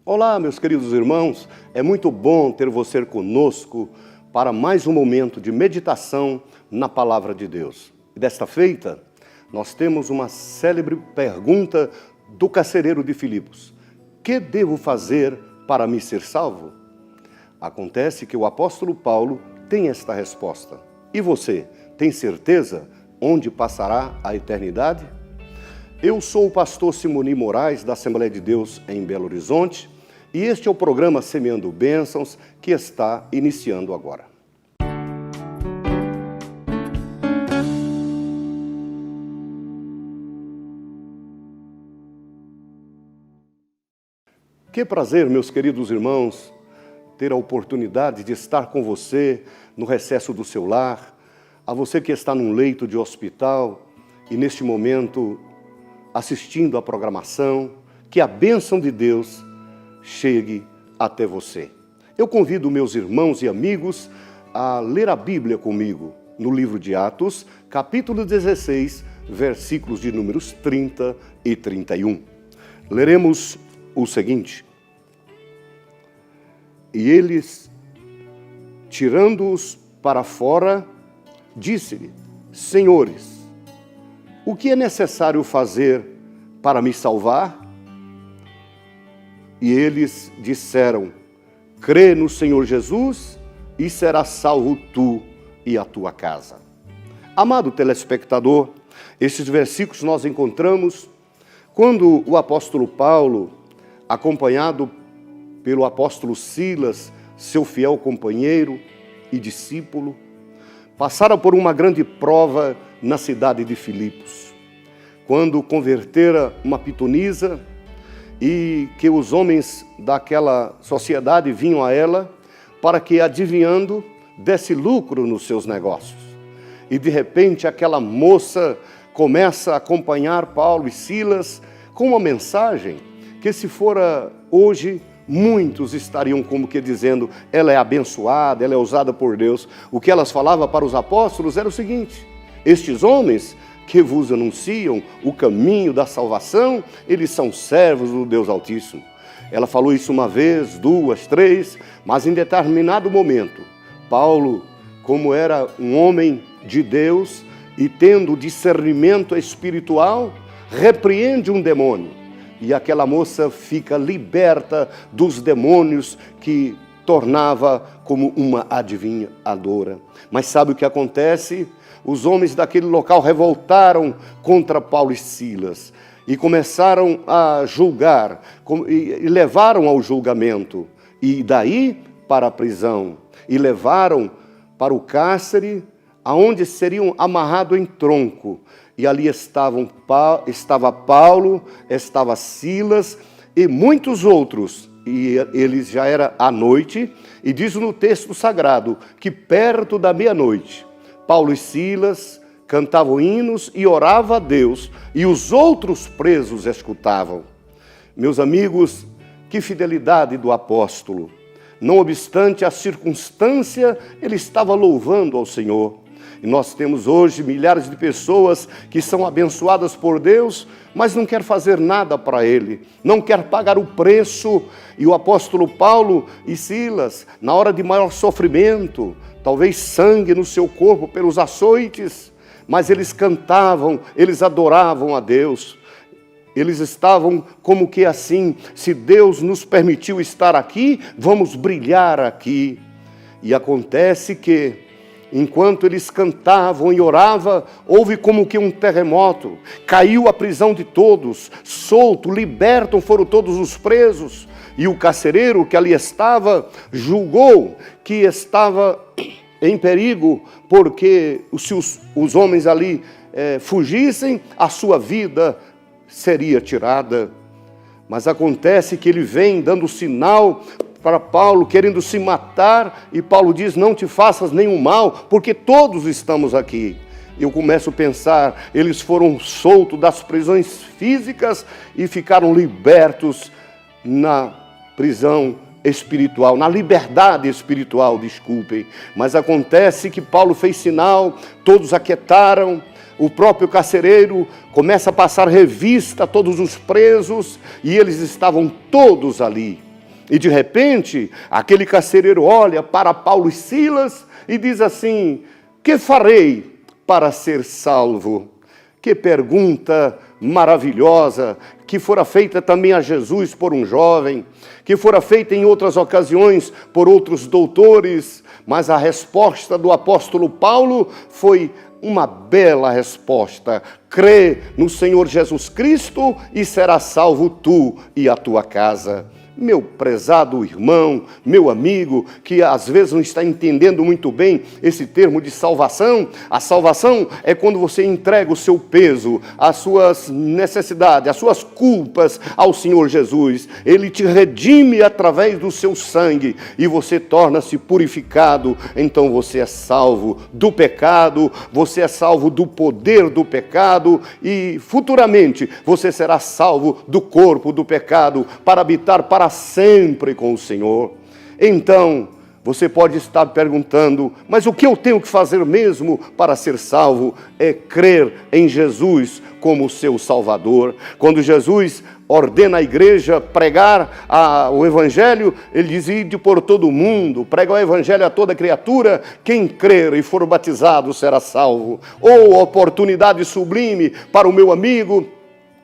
Olá, meus queridos irmãos, é muito bom ter você conosco para mais um momento de meditação na Palavra de Deus. E desta feita, nós temos uma célebre pergunta do carcereiro de Filipos: que devo fazer para me ser salvo? Acontece que o apóstolo Paulo tem esta resposta. E você, tem certeza onde passará a eternidade? Eu sou o pastor Simoni Moraes, da Assembleia de Deus em Belo Horizonte, e este é o programa Semeando Bênçãos, que está iniciando agora. Que prazer, meus queridos irmãos, ter a oportunidade de estar com você no recesso do seu lar, a você que está num leito de hospital e neste momento assistindo à programação, que a bênção de Deus chegue até você. Eu convido meus irmãos e amigos a ler a Bíblia comigo no livro de Atos, capítulo 16, versículos de números 30 e 31. Leremos o seguinte: e eles, tirando-os para fora, disse-lhe: Senhores, o que é necessário fazer para me salvar? E eles disseram: crê no Senhor Jesus e serás salvo tu e a tua casa. Amado telespectador, esses versículos nós encontramos quando o apóstolo Paulo, acompanhado pelo apóstolo Silas, seu fiel companheiro e discípulo, passaram por uma grande prova na cidade de Filipos, quando convertera uma pitonisa e que os homens daquela sociedade vinham a ela para que, adivinhando, desse lucro nos seus negócios. E de repente aquela moça começa a acompanhar Paulo e Silas com uma mensagem que, se fora hoje, muitos estariam como que dizendo: ela é abençoada, ela é usada por Deus. O que elas falavam para os apóstolos era o seguinte: estes homens que vos anunciam o caminho da salvação, eles são servos do Deus Altíssimo. Ela falou isso uma vez, duas, três, mas em determinado momento, Paulo, como era um homem de Deus e tendo discernimento espiritual, repreende um demônio. E aquela moça fica liberta dos demônios que tornava como uma adivinhadora. Mas sabe o que acontece? Os homens daquele local revoltaram contra Paulo e Silas e começaram a julgar, e levaram ao julgamento, e daí para a prisão, e levaram para o cárcere, aonde seriam amarrados em tronco. E ali estava Paulo, estava Silas e muitos outros. E eles já era à noite, e diz no texto sagrado que perto da meia-noite, Paulo e Silas cantavam hinos e oravam a Deus, e os outros presos escutavam. Meus amigos, que fidelidade do apóstolo! Não obstante a circunstância, ele estava louvando ao Senhor. E nós temos hoje milhares de pessoas que são abençoadas por Deus, mas não quer fazer nada para Ele, não quer pagar o preço. E o apóstolo Paulo e Silas, na hora de maior sofrimento, talvez sangue no seu corpo pelos açoites, mas eles cantavam, eles adoravam a Deus. Eles estavam como que assim: se Deus nos permitiu estar aqui, vamos brilhar aqui. E acontece que, enquanto eles cantavam e oravam, houve como que um terremoto, caiu a prisão de todos, solto, libertam foram todos os presos, e o carcereiro que ali estava julgou que estava em perigo, porque se os homens ali fugissem, a sua vida seria tirada. Mas acontece que ele vem dando sinal para Paulo, querendo se matar, e Paulo diz: não te faças nenhum mal, porque todos estamos aqui. Eu começo a pensar, eles foram soltos das prisões físicas e ficaram libertos na prisão espiritual, na liberdade espiritual, desculpem. Mas acontece que Paulo fez sinal, todos aquietaram. O próprio carcereiro começa a passar revista a todos os presos, e eles estavam todos ali. E de repente, aquele carcereiro olha para Paulo e Silas e diz assim: que farei para ser salvo? Que pergunta maravilhosa, que fora feita também a Jesus por um jovem, que fora feita em outras ocasiões por outros doutores, mas a resposta do apóstolo Paulo foi uma bela resposta: crê no Senhor Jesus Cristo e serás salvo tu e a tua casa. Meu prezado irmão, meu amigo, que às vezes não está entendendo muito bem esse termo de salvação. A salvação é quando você entrega o seu peso, as suas necessidades, as suas culpas ao Senhor Jesus. Ele te redime através do seu sangue e você torna-se purificado. Então você é salvo do pecado, você é salvo do poder do pecado e futuramente você será salvo do corpo do pecado para habitar para sempre com o Senhor. Então, você pode estar perguntando: mas o que eu tenho que fazer mesmo para ser salvo? É crer em Jesus como seu Salvador. Quando Jesus ordena a igreja pregar o Evangelho, ele diz: ide por todo o mundo, prega o Evangelho a toda criatura, quem crer e for batizado será salvo. Ou oportunidade sublime para o meu amigo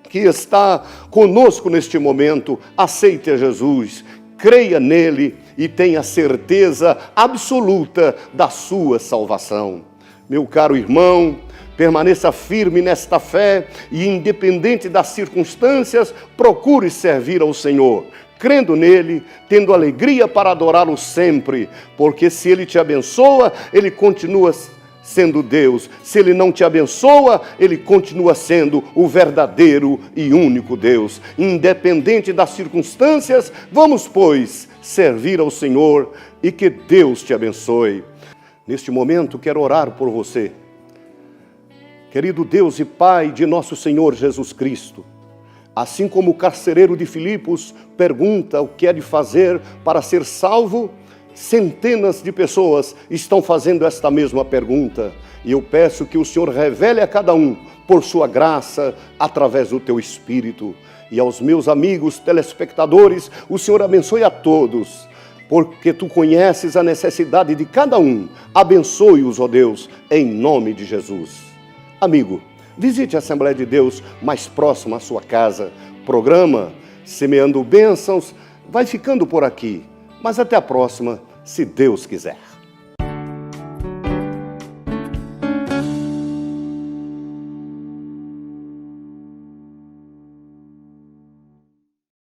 que está conosco neste momento: aceite a Jesus, creia nele e tenha certeza absoluta da sua salvação. Meu caro irmão, permaneça firme nesta fé e, independente das circunstâncias, procure servir ao Senhor, crendo nele, tendo alegria para adorá-lo sempre, porque se ele te abençoa, ele continua sendo Deus. Se ele não te abençoa, ele continua sendo o verdadeiro e único Deus. Independente das circunstâncias, vamos, pois, servir ao Senhor e que Deus te abençoe. Neste momento, quero orar por você. Querido Deus e Pai de nosso Senhor Jesus Cristo, assim como o carcereiro de Filipos pergunta o que é de fazer para ser salvo, centenas de pessoas estão fazendo esta mesma pergunta. E eu peço que o Senhor revele a cada um, por sua graça, através do teu Espírito. E aos meus amigos telespectadores, o Senhor abençoe a todos, porque tu conheces a necessidade de cada um. Abençoe-os, ó Deus, em nome de Jesus. Amigo, visite a Assembleia de Deus mais próxima à sua casa. Programa Semeando Bênçãos vai ficando por aqui. Mas até a próxima, se Deus quiser.